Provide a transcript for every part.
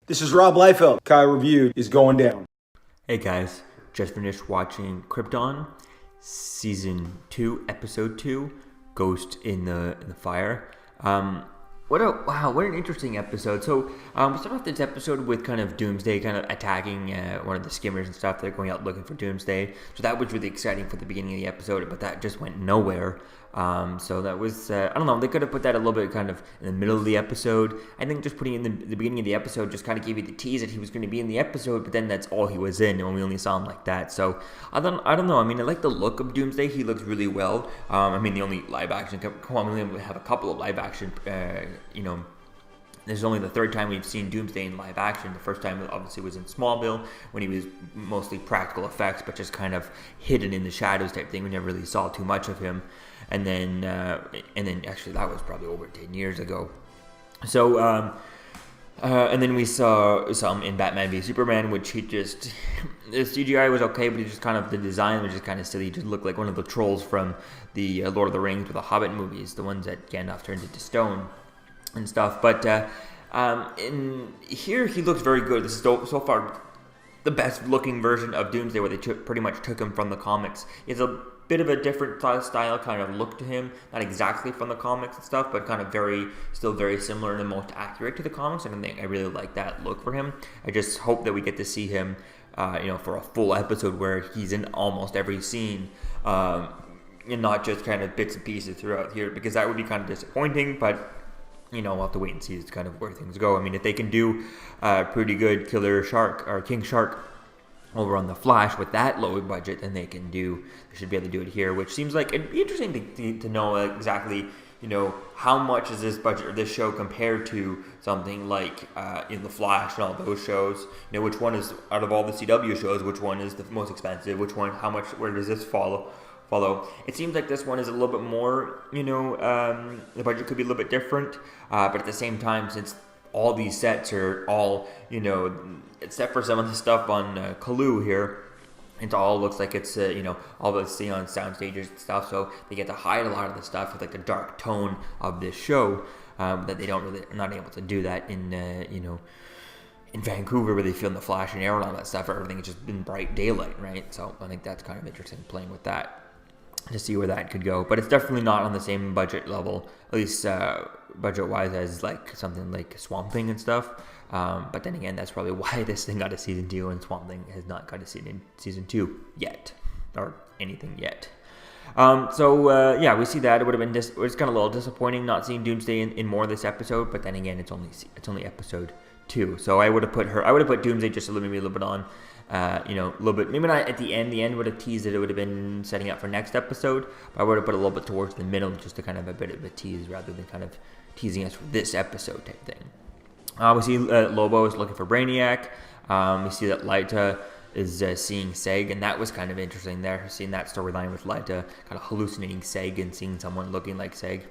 This is Rob Liefeld. Kai Review is going down. Hey guys, just finished watching Krypton, Season 2, Episode 2, Ghost in the Fire. What an interesting episode. So we start off this episode with kind of Doomsday kind of attacking one of the skimmers and stuff. They're going out looking for Doomsday. So that was really exciting for the beginning of the episode, but that just went nowhere. So that was, I don't know, they could have put that a little bit kind of in the middle of the episode. I think just putting in the beginning of the episode just kind of gave you the tease that he was going to be in the episode, but then that's all he was in, and we only saw him like that. So I don't know. I mean, I like the look of Doomsday. He looks really well. I mean, the only live action, we only have a couple of live action, this is only the third time we've seen Doomsday in live action. The first time obviously was in Smallville when he was mostly practical effects, but just kind of hidden in the shadows type thing. We never really saw too much of him. And then actually that was probably over 10 years ago. So, and then we saw some in Batman v Superman, which the CGI was okay, but the design was just kind of silly. He just looked like one of the trolls from the Lord of the Rings or the Hobbit movies, the ones that Gandalf turned into stone and stuff. But in here, he looks very good. This is so far the best looking version of Doomsday, where they pretty much took him from the comics. It's a bit of a different style kind of look to him, not exactly from the comics and stuff, but kind of still very similar and the most accurate to the comics. And I really like that look for him. I just hope that we get to see him, for a full episode where he's in almost every scene, and not just kind of bits and pieces throughout here, because that would be kind of disappointing. But we'll have to wait and see kind of where things go. I mean, if they can do pretty good King Shark over on The Flash with that low budget, then they should be able to do it here, which seems like it'd be interesting to know exactly, how much is this budget or this show compared to something like The Flash and all those shows. Which one is, out of all the CW shows, which one is the most expensive? Which one, where does this follow? It seems like this one is a little bit more, the budget could be a little bit different, but at the same time, since all these sets are all, except for some of the stuff on Kalu here, it all looks like it's, all the see on sound stages and stuff, so they get to hide a lot of the stuff with like the dark tone of this show, that they are not able to do that in, in Vancouver, where they film The Flash and Arrow and all that stuff, everything has just been bright daylight, right? So I think that's kind of interesting playing with that, to see where that could go. But it's definitely not on the same budget level, at least budget-wise, as like something like Swamp Thing and stuff. But then again, that's probably why this thing got a season 2 and Swamp Thing has not got a season 2 yet, or anything yet. We see that. It would have been it was kind of a little disappointing not seeing Doomsday in more of this episode. But then again, it's only episode 2. So I would have put Doomsday just a little bit on. A little bit, maybe not at the end. The end would have teased it. It would have been setting up for next episode. But I would have put a little bit towards the middle, just to kind of a bit of a tease, rather than kind of teasing us for this episode type thing. We see Lobo is looking for Brainiac. We see that Lyta is seeing Seg, and that was kind of interesting there, seeing that storyline with Lyta kind of hallucinating Seg and seeing someone looking like Seg.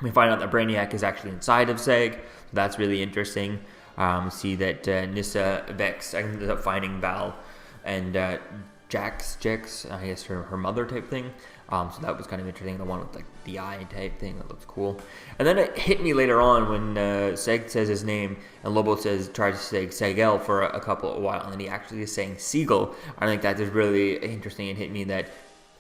We find out that Brainiac is actually inside of Seg, so that's really interesting. We see that Nyssa Vex ends up finding Val and Jax, I guess her mother type thing. So that was kind of interesting. The one with like the eye type thing, that looks cool. And then it hit me later on when Seg says his name and Lobo tries to say Segel for a while, and then he actually is saying Siegel. I think that is really interesting. It hit me that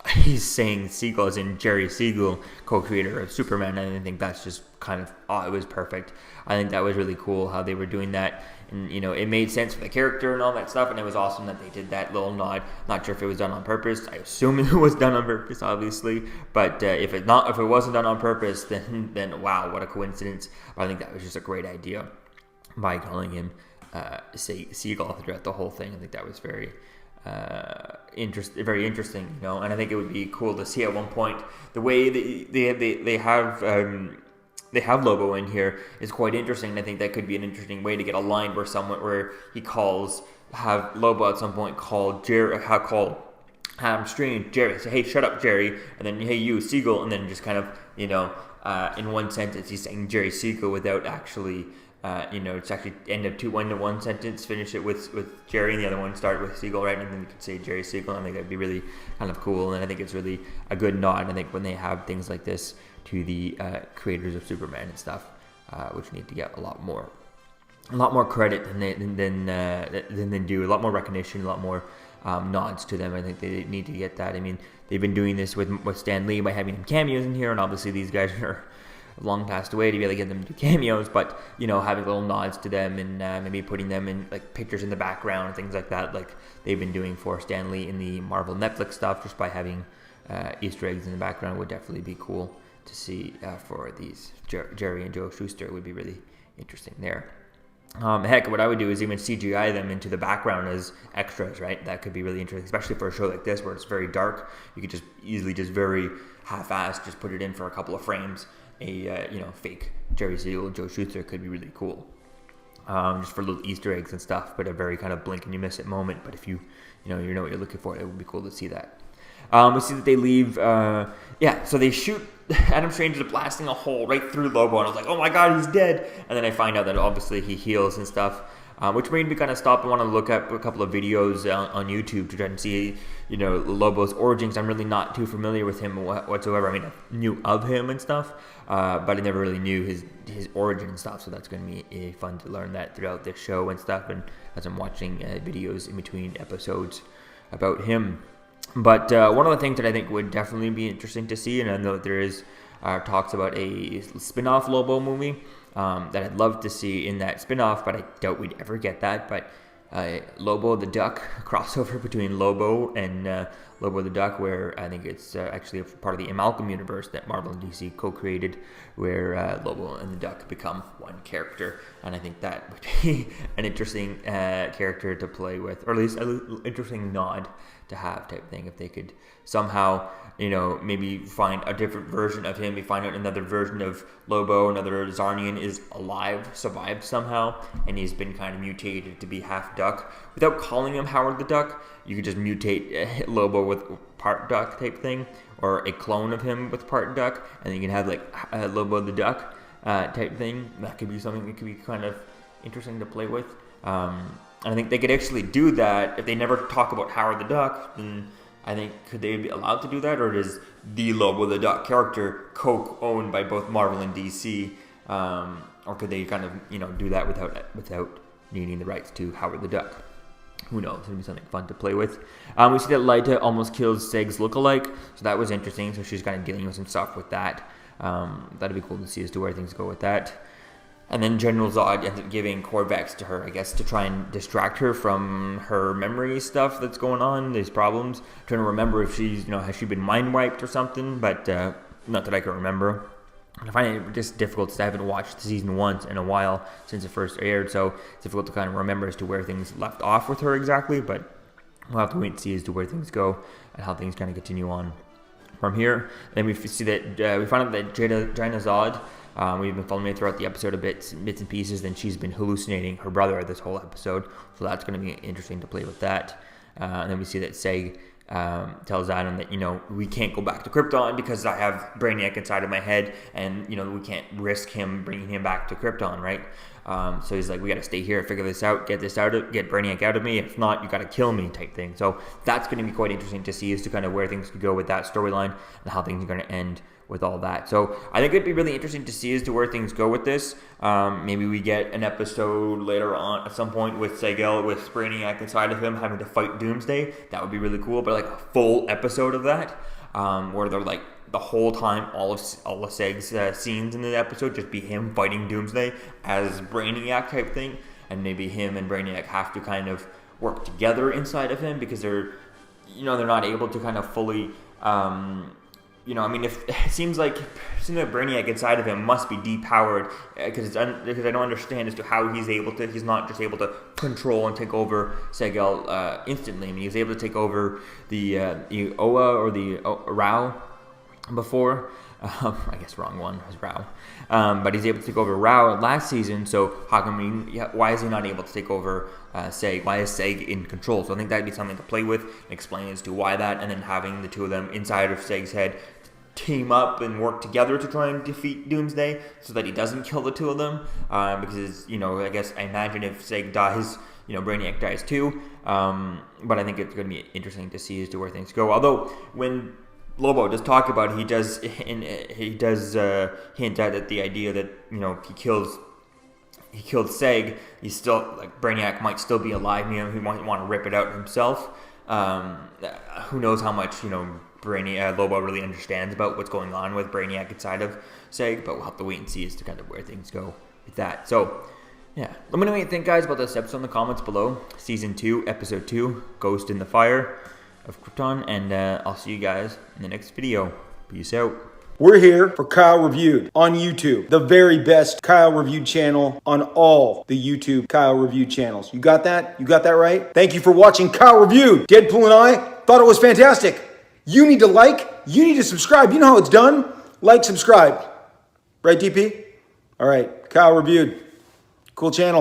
he's saying Siegel as in Jerry Siegel, co-creator of Superman, and I think that's just kind of, it was perfect. I think that was really cool how they were doing that, and it made sense for the character and all that stuff, and it was awesome that they did that little nod. Not sure if it was done on purpose. I assume it was done on purpose, obviously, but if it wasn't done on purpose, then wow, what a coincidence. But I think that was just a great idea by calling him Siegel throughout the whole thing. I think that was very interesting, and I think it would be cool to see at one point the way they have Lobo in here is quite interesting. And I think that could be an interesting way to get a line where he have Lobo at some point call Strange Jerry, say, hey, shut up, Jerry, and then, hey, you, Siegel, and then just kind of, in one sentence he's saying Jerry Siegel without actually, it's actually end of one sentence, finish it with Jerry, and the other one start with Siegel, right? And then you could say Jerry Siegel. I think that'd be really kind of cool, and I think it's really a good nod. I think when they have things like this to the creators of Superman and stuff, which need to get a lot more. a lot more credit than they do, a lot more recognition, a lot more nods to them. I think they need to get that. I mean, they've been doing this with Stan Lee by having him cameos in here, and obviously these guys are long passed away to be able to get them to do cameos, but having little nods to them and maybe putting them in like pictures in the background and things like that, like they've been doing for Stan Lee in the Marvel Netflix stuff, just by having Easter eggs in the background would definitely be cool to see for these Jerry and Joe Shuster. It would be really interesting there. Heck, what I would do is even CGI them into the background as extras, right? That could be really interesting, especially for a show like this where it's very dark. You could just easily, just very half-assed, just put it in for a couple of frames. A fake Jerry Siegel, Joe Shuster could be really cool, just for little Easter eggs and stuff. But a very kind of blink and you miss it moment. But if you know what you're looking for, it would be cool to see that. We see that they leave. So they shoot Adam Strange is blasting a hole right through Lobo, and I was like, oh my god, he's dead. And then I find out that obviously he heals and stuff, which made me kind of stop and want to look up a couple of videos on YouTube to try and see, Lobo's origins. I'm really not too familiar with him whatsoever. I mean, I knew of him and stuff, but I never really knew his origin and stuff. So that's going to be fun to learn that throughout this show and stuff, and as I'm watching videos in between episodes about him. But one of the things that I think would definitely be interesting to see, and I know that there is talks about a spin-off Lobo movie that I'd love to see in that spin-off, but I doubt we'd ever get that. But Lobo the Duck, crossover between Lobo and Lobo the Duck, where I think it's actually a part of the Amalgam universe that Marvel and DC co-created, where Lobo and the Duck become one character. And I think that would be an interesting character to play with, or at least an interesting nod to have type thing. If they could somehow, maybe find a different version of him, we find out another version of Lobo, another Zarnian is alive, survived somehow, and he's been kind of mutated to be half duck. Without calling him Howard the Duck, you could just mutate Lobo with part duck type thing, or a clone of him with part duck, and then you can have like Lobo the Duck type thing. That could be something that could be kind of interesting to play with. And I think they could actually do that if they never talk about Howard the Duck. Then I think, could they be allowed to do that, or is the Lobo the Duck character co-owned by both Marvel and DC, or could they kind of do that without needing the rights to Howard the Duck? Who knows? It'll be something fun to play with. We see that Lyta almost kills Seg's lookalike, so that was interesting. So she's kind of dealing with some stuff with that. That'd be cool to see as to where things go with that. And then General Zod ends up giving Corvex to her, I guess, to try and distract her from her memory stuff that's going on, these problems. I'm trying to remember if she's, has she been mind wiped or something, but not that I can remember. I find it just difficult because I haven't watched season 1 in a while since it first aired, so it's difficult to kind of remember as to where things left off with her exactly, but we'll have to wait and see as to where things go and how things kind of continue on from here. Then we see that we find out that Jaina Zod, we've been following her throughout the episode a bits and pieces, then she's been hallucinating her brother this whole episode, so that's going to be interesting to play with that. And then we see that Seg tells Adam that, we can't go back to Krypton because I have Brainiac inside of my head, and, we can't risk him bringing him back to Krypton, right? So he's like, we got to stay here, figure this out, get Brainiac out of me. If not, you got to kill me type thing. So that's going to be quite interesting to see as to kind of where things could go with that storyline and how things are going to end with all that. So I think it'd be really interesting to see as to where things go with this. Maybe we get an episode later on at some point with Segel with Brainiac inside of him having to fight Doomsday. That would be really cool, but like a full episode of that, where they're like the whole time, all of Seg's scenes in the episode just be him fighting Doomsday as Brainiac type thing, and maybe him and Brainiac have to kind of work together inside of him because they're not able to kind of fully if it seems like Brainiac inside of him must be depowered because I don't understand as to how he's not just able to control and take over Segel instantly. I mean, he's able to take over the Oa or the Rao before. I guess wrong one was Rao. But he's able to take over Rao last season, so why is he not able to take over Seg? Why is Seg in control? So I think that'd be something to play with and explain as to why that, and then having the two of them inside of Seg's head team up and work together to try and defeat Doomsday so that he doesn't kill the two of them. Because, I guess I imagine if Seg dies, Brainiac dies too. But I think it's going to be interesting to see as to where things go. Although, when Lobo does talk about it, he does hint at the idea that, he kills he killed Seg, he's still, like, Brainiac might still be alive. You know, he might want to rip it out himself. Who knows how much, you know, Lobo really understands about what's going on with Brainiac inside of Seg, but we'll have to wait and see as to kind of where things go with that. So, yeah. Let me know what you think, guys, about this episode in the comments below. Season 2, Episode 2, Ghost in the Fire of Krypton, and I'll see you guys in the next video. Peace out. We're here for Kyle Reviewed on YouTube, the very best Kyle Reviewed channel on all the YouTube Kyle Reviewed channels. You got that? You got that right? Thank you for watching Kyle Reviewed. Deadpool and I thought it was fantastic. You need to like, you need to subscribe. You know how it's done? Like, subscribe. Right, DP? All right, Kyle Reviewed. Cool channel.